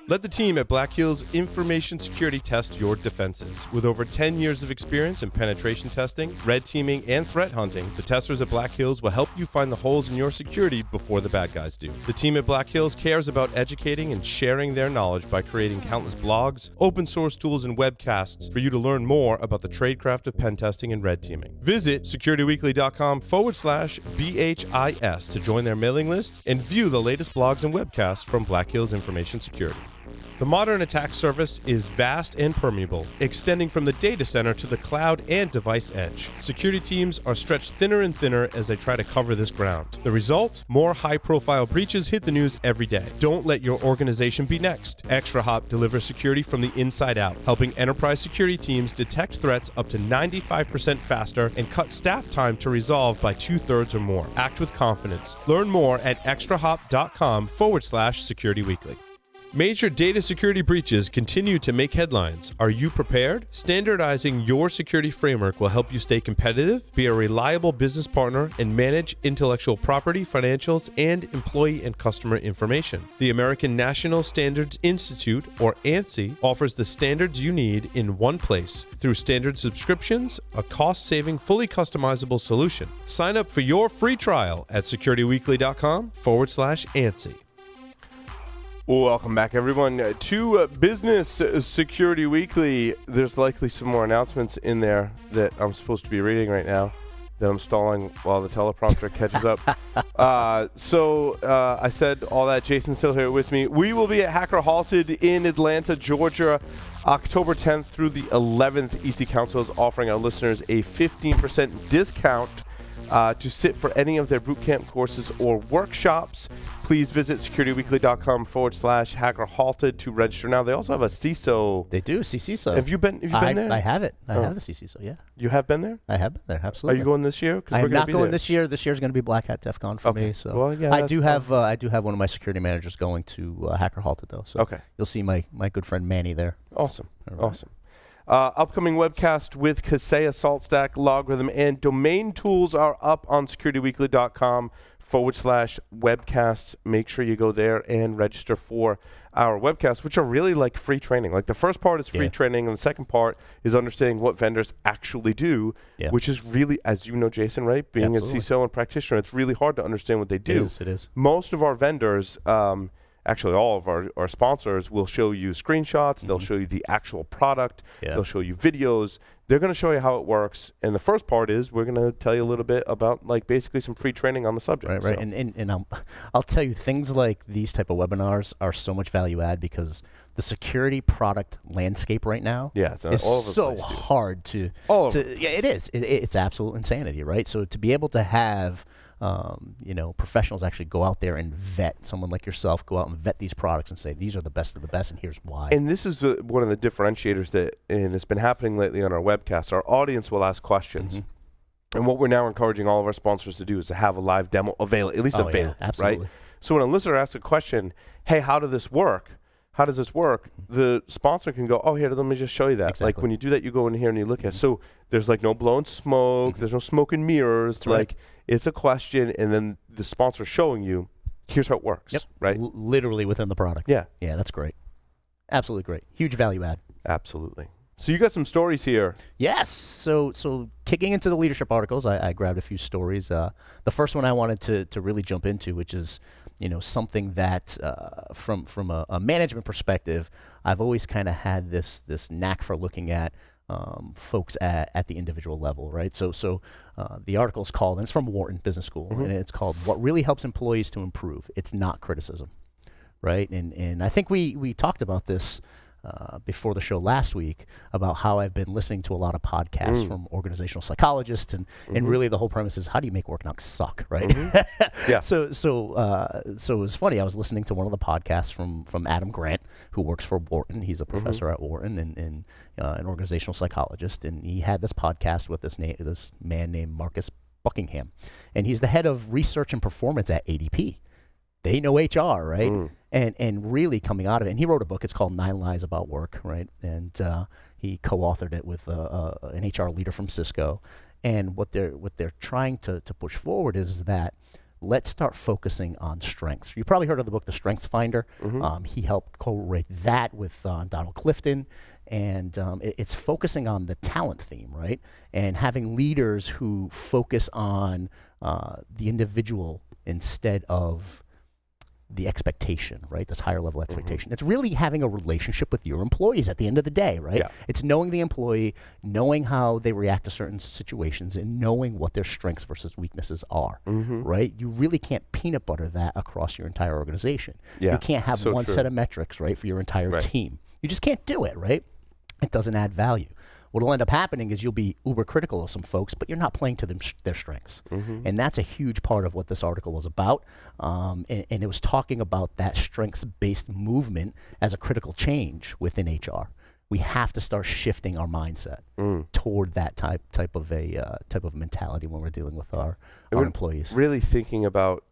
Let the team at Black Hills Information Security test your defenses. With over 10 years of experience in penetration testing, red teaming, and threat hunting, the testers at Black Hills will help you find the holes in your security before the bad guys do. The team at Black Hills cares about educating and sharing their knowledge by creating countless blogs, open source tools, and webcasts for you to learn more about the tradecraft of pen testing and red teaming. Visit securityweekly.com/BHIS to join their mailing list and view the latest blogs and webcasts from Black Hills Information Security. The modern attack surface is vast and permeable, extending from the data center to the cloud and device edge. Security teams are stretched thinner and thinner as they try to cover this ground. The result? More high-profile breaches hit the news every day. Don't let your organization be next. ExtraHop delivers security from the inside out, helping enterprise security teams detect threats up to 95% faster and cut staff time to resolve by 2/3 or more. Act with confidence. Learn more at extrahop.com/securityweekly. Major data security breaches continue to make headlines. Are you prepared? Standardizing your security framework will help you stay competitive, be a reliable business partner, and manage intellectual property, financials, and employee and customer information. The American National Standards Institute, or ANSI, offers the standards you need in one place through standard subscriptions, a cost-saving, fully customizable solution. Sign up for your free trial at securityweekly.com/ANSI. Welcome back, everyone, to Business Security Weekly. There's likely some more announcements in there that I'm supposed to be reading right now that I'm stalling while the teleprompter catches up. I said all that. Jason's still here with me. We will be at Hacker Halted in Atlanta, Georgia, October 10th through the 11th. EC Council is offering our listeners a 15% discount to sit for any of their bootcamp courses or workshops. Please visit securityweekly.com/Hacker Halted to register now. They also have a CISO. They do, CISO. Have you been there? I have it. I have the CISO, yeah. You have been there? I have been there, absolutely. Are you going this year? I'm not going this year. This year's going to be Black Hat DEF CON for me. So well, yeah, I do have one of my security managers going to Hacker Halted, though. So you'll see my good friend Manny there. Awesome. Right. Awesome. Upcoming webcast with Kaseya, SaltStack, Logarithm, and Domain Tools are up on securityweekly.com/webcasts. Make sure you go there and register for our webcasts, which are really like free training. Like the first part is free training, and the second part is understanding what vendors actually do, which is really, as you know, Jason, right? Being a CISO and practitioner, it's really hard to understand what they do. It is. Most of our vendors, actually all of our sponsors, will show you screenshots. They'll show you the actual product. They'll show you videos. They're going to show you how it works. And the first part is we're going to tell you a little bit about like basically some free training on the subject. Right. And I'll tell you, things like these type of webinars are so much value add because the security product landscape right now is so hard to it is. It's absolute insanity, right? So to be able to have professionals actually go out there and vet, someone like yourself, go out and vet these products and say, these are the best of the best, and here's why. And this is one of the differentiators and it's been happening lately on our webcasts. Our audience will ask questions. And what we're now encouraging all of our sponsors to do is to have a live demo available, absolutely. Right? So when a listener asks a question, hey, how does this work? The sponsor can go, oh, here, let me just show you that. Exactly. Like when you do that, you go in here and you look at it. So there's like no blowing smoke. There's no smoke and mirrors. That's right. It's a question, and then the sponsor showing you, here's how it works. Right? Literally within the product. Yeah, that's great. Absolutely great. Huge value add. Absolutely. So you got some stories here. Yes. So kicking into the leadership articles, I grabbed a few stories. The first one I wanted to really jump into, which is something that from a management perspective, I've always kind of had this knack for looking at folks at the individual level, right? So the article is called, and it's from Wharton Business School, and it's called "What Really Helps Employees to Improve." It's not criticism, right? And I think we talked about this before the show last week about how I've been listening to a lot of podcasts from organizational psychologists, and really the whole premise is, how do you make work not suck, right? So it was funny. I was listening to one of the podcasts from Adam Grant, who works for Wharton. He's a professor at Wharton and an organizational psychologist, and he had this podcast with this man named Marcus Buckingham, and he's the head of research and performance at ADP. They know HR, right? And really coming out of it, and he wrote a book. It's called 9 Lies About Work, right? And he co-authored it with an HR leader from Cisco. And what they're trying to push forward is that let's start focusing on strengths. You probably heard of the book, The Strengths Finder. He helped co-write that with Donald Clifton. And it's focusing on the talent theme, right? And having leaders who focus on the individual instead of the expectation, right? This higher level expectation. It's really having a relationship with your employees at the end of the day, right? Yeah. It's knowing the employee, knowing how they react to certain situations, and knowing what their strengths versus weaknesses are, right? You really can't peanut butter that across your entire organization. Yeah. You can't have one set of metrics, right, for your entire team. You just can't do it, right? It doesn't add value. What'll end up happening is you'll be uber critical of some folks, but you're not playing to their strengths. And that's a huge part of what this article was about. And it was talking about that strengths-based movement as a critical change within HR. We have to start shifting our mindset toward that type of mentality when we're dealing with our employees. Really thinking about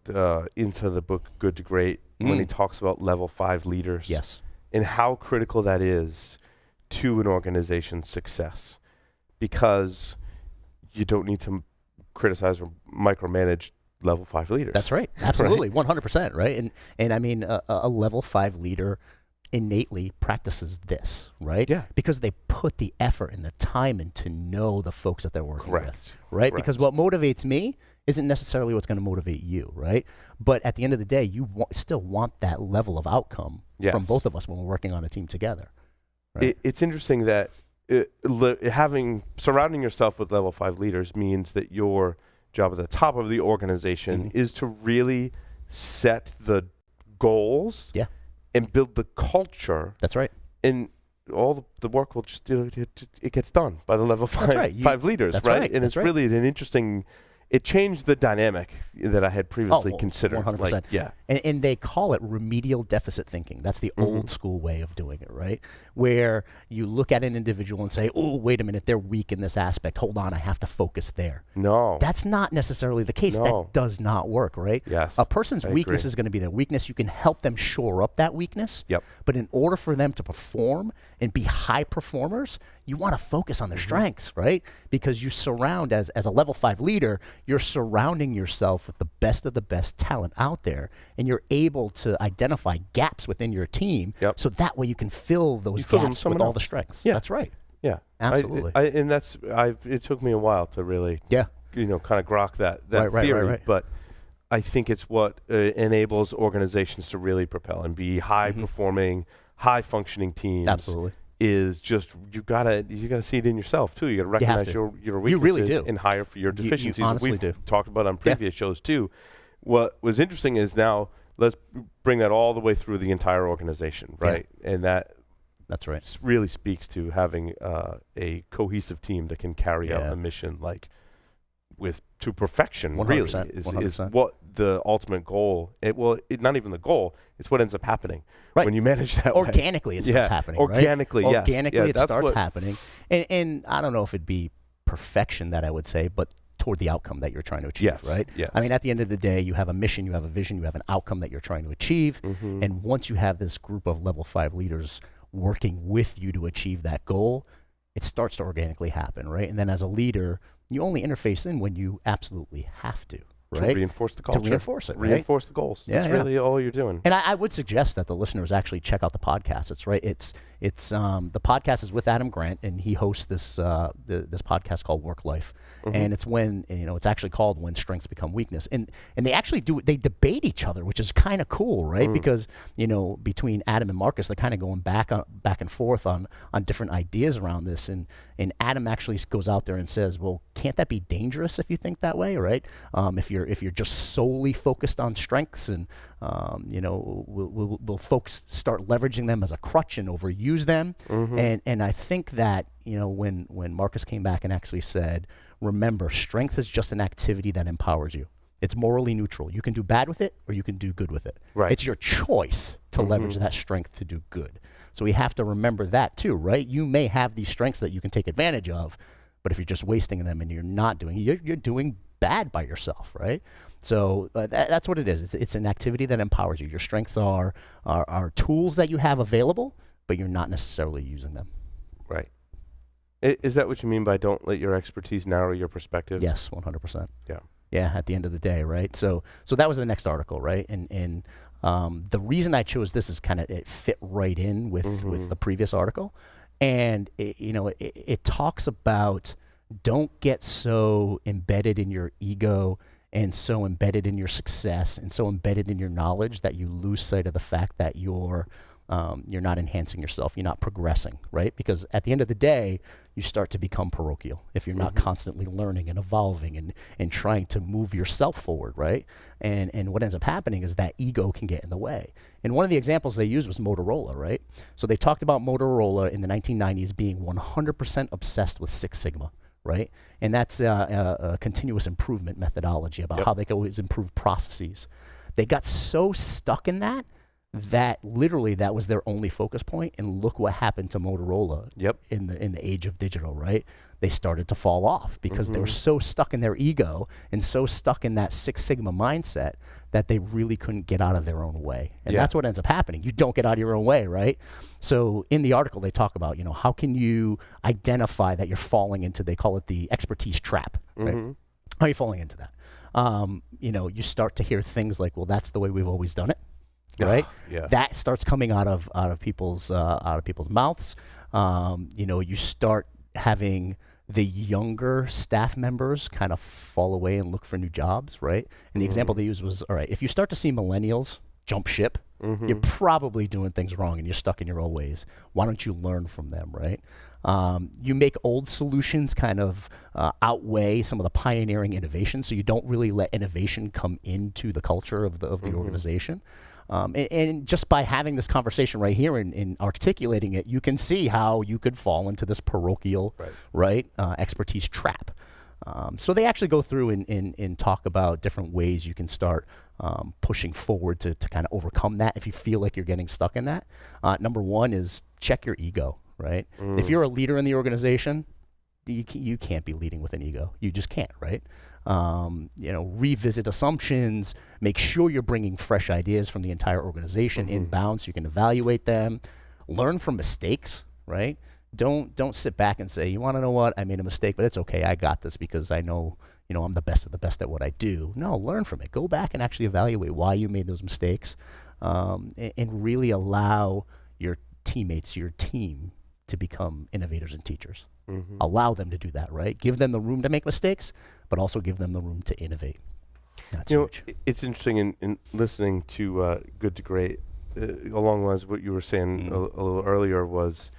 into the book Good to Great when he talks about level 5 leaders. Yes. And how critical that is to an organization's success, because you don't need to criticize or micromanage level 5 leaders. That's right. Absolutely. 100%. Right. And I mean, a level 5 leader innately practices this, right? Yeah. Because they put the effort and the time in to know the folks that they're working with, right? Correct. Because what motivates me isn't necessarily what's going to motivate you, right? But at the end of the day, you still want that level of outcome from both of us when we're working on a team together. Right. It's interesting that surrounding yourself with level 5 leaders means that your job at the top of the organization is to really set the goals and build the culture. That's right. And all the work will just it gets done by the level 5 leaders, that's right? right. And that's it's really an interesting. It changed the dynamic that I had previously considered. 100%. Like, yeah. And they call it remedial deficit thinking. That's the old school way of doing it, right? Where you look at an individual and say, oh, wait a minute, they're weak in this aspect. Hold on, I have to focus there. No. That's not necessarily the case. No. That does not work, right? Yes. A person's weakness agree. is going to be their weakness. You can help them shore up that weakness. Yep. But in order for them to perform and be high performers, you want to focus on their strengths, right? Because you surround, as a level 5 leader, you're surrounding yourself with the best of the best talent out there, and you're able to identify gaps within your team, so that way you can fill those gaps with all the strengths. Yeah. That's right. Yeah. Absolutely. It took me a while to really, kind of grok that theory, right. but I think it's what enables organizations to really propel and be high performing, high functioning teams. Absolutely. Is just you gotta see it in yourself too. You gotta recognize your weaknesses you really do. and hire for your deficiencies. You honestly do. Talked about on previous shows too. What was interesting is now let's bring that all the way through the entire organization, right? And that's right. Really speaks to having a cohesive team that can carry out the mission to perfection. 100%, really is what the ultimate goal. Not even the goal. It's what ends up happening when you manage that organically. Way. It starts happening. Organically, right? yes. Organically, it starts happening. And I don't know if it'd be perfection that I would say, but toward the outcome that you're trying to achieve, right? Yes. I mean, at the end of the day, you have a mission, you have a vision, you have an outcome that you're trying to achieve. And once you have this group of level 5 leaders working with you to achieve that goal, it starts to organically happen, right? And then as a leader, you only interface in when you absolutely have to, right? To reinforce the culture. To reinforce it, Reinforce the goals. That's really all you're doing. And I would suggest that the listeners actually check out the podcast. It's the podcast is with Adam Grant, and he hosts this podcast called Work Life. And it's it's actually called When Strengths Become Weakness. And they actually they debate each other, which is kind of cool, right? Because between Adam and Marcus, they're kind of going back and forth on different ideas around this. And Adam actually goes out there and says, well, can't that be dangerous if you think that way, right? If you're just solely focused on strengths, and will folks start leveraging them as a crutch and overuse them? And I think that when Marcus came back and actually said, remember, strength is just an activity that empowers you. It's morally neutral. You can do bad with it or you can do good with it. Right. It's your choice to leverage that strength to do good. So we have to remember that too, right? You may have these strengths that you can take advantage of, but if you're just wasting them and you're not doing, you're doing bad by yourself, right? So that's what it is. It's an activity that empowers you. Your strengths are tools that you have available, but you're not necessarily using them. Right. Is that what you mean by don't let your expertise narrow your perspective? Yes, 100%. Yeah. Yeah, at the end of the day, right? So that was the next article, right? And the reason I chose this is kind of it fit right in with the previous article, and it talks about don't get so embedded in your ego and so embedded in your success and so embedded in your knowledge that you lose sight of the fact that you're not enhancing yourself, you're not progressing, right? Because at the end of the day, you start to become parochial if you're not constantly learning and evolving and trying to move yourself forward, right? And what ends up happening is that ego can get in the way. And one of the examples they used was Motorola, right? So they talked about Motorola in the 1990s being 100% obsessed with Six Sigma, right? And that's a continuous improvement methodology about how they can always improve processes. They got so stuck in that literally that was their only focus point, and look what happened to Motorola in the age of digital, right? They started to fall off because they were so stuck in their ego and so stuck in that Six Sigma mindset that they really couldn't get out of their own way. And that's what ends up happening. You don't get out of your own way, right? So in the article, they talk about, how can you identify that you're falling into, they call it the expertise trap, right? How are you falling into that? You start to hear things like, well, that's the way we've always done it. Right, that starts coming out of people's mouths. You start having the younger staff members kind of fall away and look for new jobs, right? And the example they used was, all right, if you start to see millennials jump ship, you're probably doing things wrong and you're stuck in your old ways. Why don't you learn from them, right? You make old solutions kind of outweigh some of the pioneering innovation, so you don't really let innovation come into the culture of the organization. And just by having this conversation right here and articulating it, you can see how you could fall into this parochial, expertise trap. So they actually go through and talk about different ways you can start pushing forward to kind of overcome that if you feel like you're getting stuck in that. Number one is check your ego, right? If you're a leader in the organization, you can't be leading with an ego. You just can't, right? Revisit assumptions, make sure you're bringing fresh ideas from the entire organization inbound so you can evaluate them, learn from mistakes, right? Don't sit back and say, you want to know what, I made a mistake, but it's okay, I got this because I know, I'm the best of the best at what I do. No, learn from it. Go back and actually evaluate why you made those mistakes, and really allow your teammates, your team to become innovators and teachers. Allow them to do that, right? Give them the room to make mistakes, but also give them the room to innovate. That's huge. It's interesting in listening to Good to Great, along the lines of what you were saying a little earlier, was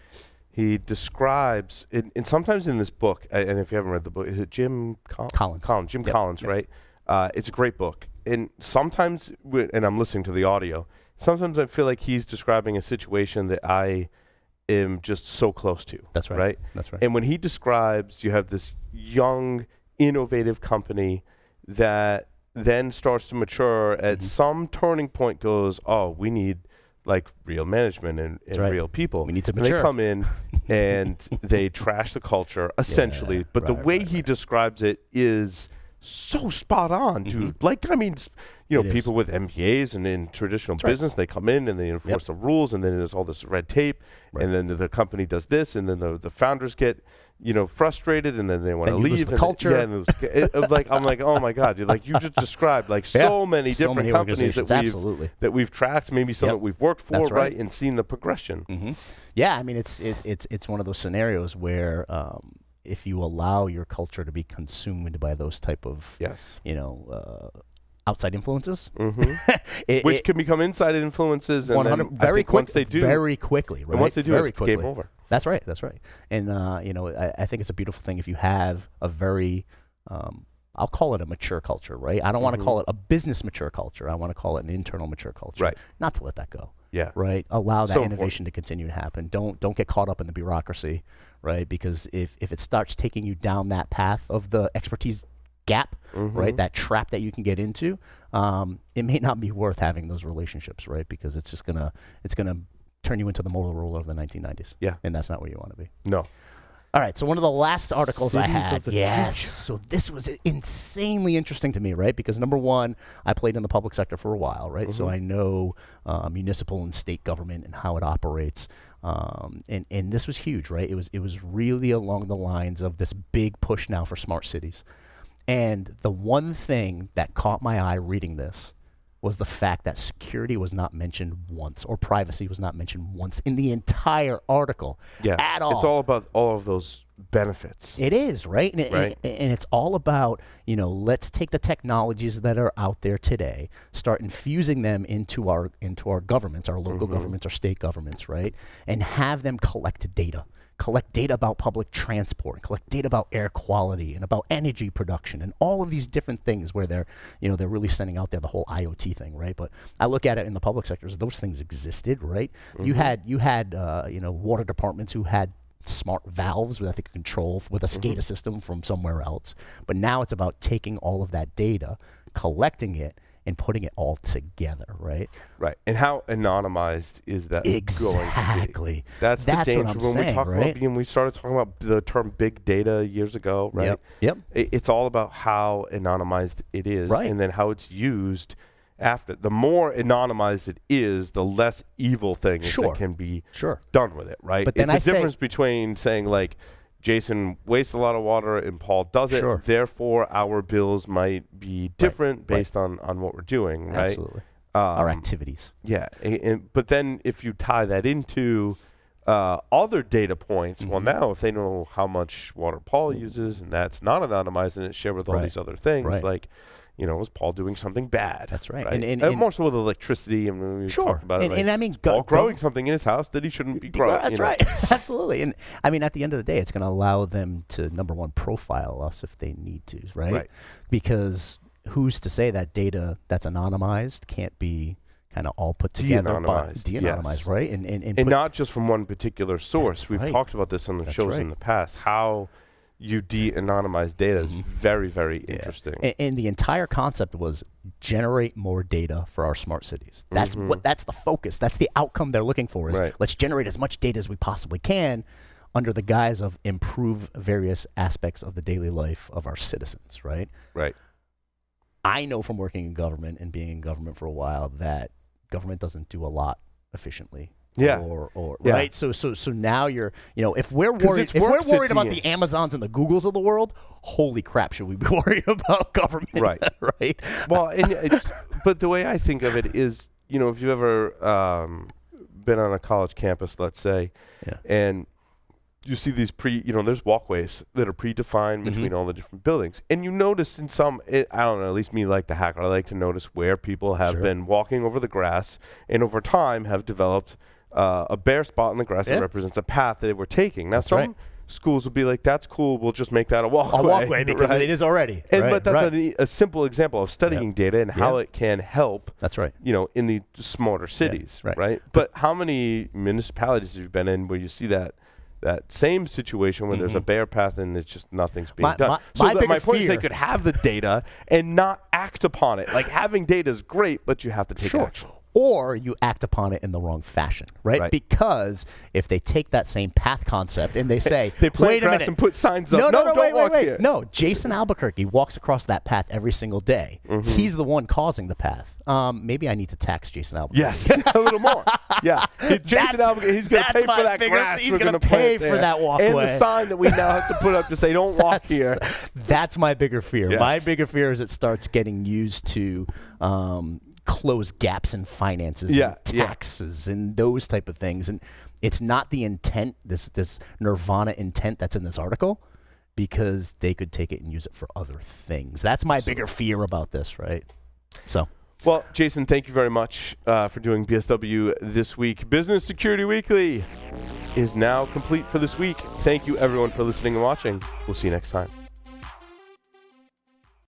he describes, and sometimes in this book, and if you haven't read the book, is it Jim Collins? Jim Collins, right? It's a great book. And sometimes, and I'm listening to the audio, sometimes I feel like he's describing a situation that I am just so close to. That's right. That's right. And when he describes, you have this young, innovative company that then starts to mature at some turning point, goes, oh, we need like real management and real people. We need to mature. And they come in and they trash the culture, essentially. But the way he describes it is so spot on, dude. Like, I mean, people with MBAs and in traditional business, they come in and they enforce the rules, and then there's all this red tape, and then the company does this, and then the founders get, frustrated, and then they want to leave. The culture. I'm like, oh my God, dude, like you just described like so many different companies that we've tracked, maybe some that we've worked for, right, and seen the progression. Yeah, I mean, it's one of those scenarios where if you allow your culture to be consumed by those type of outside influences, which can become inside influences, and then once they do, very quickly, right? And once they do, it's game over. That's right. And I think it's a beautiful thing if you have a very I'll call it a mature culture, right? I don't want to call it a business mature culture. I want to call it an internal mature culture. Right. Not to let that go. Yeah. Right. Allow that innovation to continue to happen. Don't get caught up in the bureaucracy, right? Because if it starts taking you down that path of the expertise gap, right, that trap that you can get into, it may not be worth having those relationships, right? Because it's gonna turn you into the Motorola of the 1990s. Yeah. And that's not where you want to be. No. All right, so one of the last articles I had, future. So this was insanely interesting to me, right? Because number one, I played in the public sector for a while, right? So I know municipal and state government and how it operates, and this was huge, right? It was really along the lines of this big push now for smart cities, And the one thing that caught my eye reading this was the fact that security was not mentioned once, or privacy was not mentioned once in the entire article at all. It's all about all of those benefits. It is, right? And it's all about, let's take the technologies that are out there today, start infusing them into our governments, our local governments, our state governments, right? And have them collect data about public transport, collect data about air quality and about energy production and all of these different things where they're really sending out there the whole IoT thing, right? But I look at it in the public sectors, those things existed, right? You had water departments who had smart valves that they could control with a SCADA system from somewhere else. But now it's about taking all of that data, collecting it, and putting it all together, right? Right. And how anonymized is that going to be? Exactly. That's the danger. what I'm saying, we talk right? about, we started talking about the term big data years ago, right? Yep. It's all about how anonymized it is, Right. and then how it's used after. The more anonymized it is, the less evil things that can be done with it, right? But then it's the difference between saying, like, Jason wastes a lot of water and Paul does it. Therefore, our bills might be different based on what we're doing, right? Absolutely. Our activities. Yeah. But then if you tie that into other data points, well, now if they know how much water Paul uses and that's not anonymized and it's shared with all these other things, like, is Paul doing something bad? That's right. Right? And more so with electricity. And we talked about it. And I mean, Paul growing something in his house that he shouldn't be growing. That's right. Absolutely. And I mean, at the end of the day, it's going to allow them to, number one, profile us if they need to, right? Because who's to say that data that's anonymized can't be kind of all put together, de-anonymized, right? And not just from one particular source. We've talked about this on the shows in the past. How you de-anonymize data is very, very interesting. And the entire concept was generate more data for our smart cities. That's that's the focus. That's the outcome they're looking for is let's generate as much data as we possibly can under the guise of improve various aspects of the daily life of our citizens, right? Right. I know from working in government and being in government for a while that government doesn't do a lot efficiently. Right. So now you're, if we're worried about the Amazons and the Googles of the world, holy crap, should we be worried about government? Right. Right. Well, but the way I think of it is, if you've ever been on a college campus, let's say, and you see these there's walkways that are predefined between all the different buildings. And you notice in some, I don't know, at least me like the hacker, I like to notice where people have been walking over the grass and over time have developed a bare spot in the grass that represents a path they were taking. Now, some schools would be like, that's cool, we'll just make that a walkway. A walkway, because it is already. But that's a simple example of studying data and how it can help, that's right. In the smarter cities, right? But how many municipalities have you been in where you see that same situation when there's a bare path and it's just nothing's being done? My point is they could have the data and not act upon it. Like, having data is great, but you have to take action. Or you act upon it in the wrong fashion, right? Because if they take that same path concept and they say, they plant wait a grass minute, and put signs up. No, don't walk here. No, Jason Albuquerque walks across that path every single day. He's the one causing the path. Maybe I need to tax Jason Albuquerque. Yes, a little more. Yeah, Jason Albuquerque, he's going to pay for that grass. He's going to pay for that walkway. And the sign that we now have to put up to say, don't walk here. That's my bigger fear. Yes. My bigger fear is it starts getting used to close gaps in finances and taxes and those type of things. And it's not the intent, this nirvana intent that's in this article, because they could take it and use it for other things. That's my bigger fear about this, right? So. Well, Jason, thank you very much for doing BSW this week. Business Security Weekly is now complete for this week. Thank you, everyone, for listening and watching. We'll see you next time.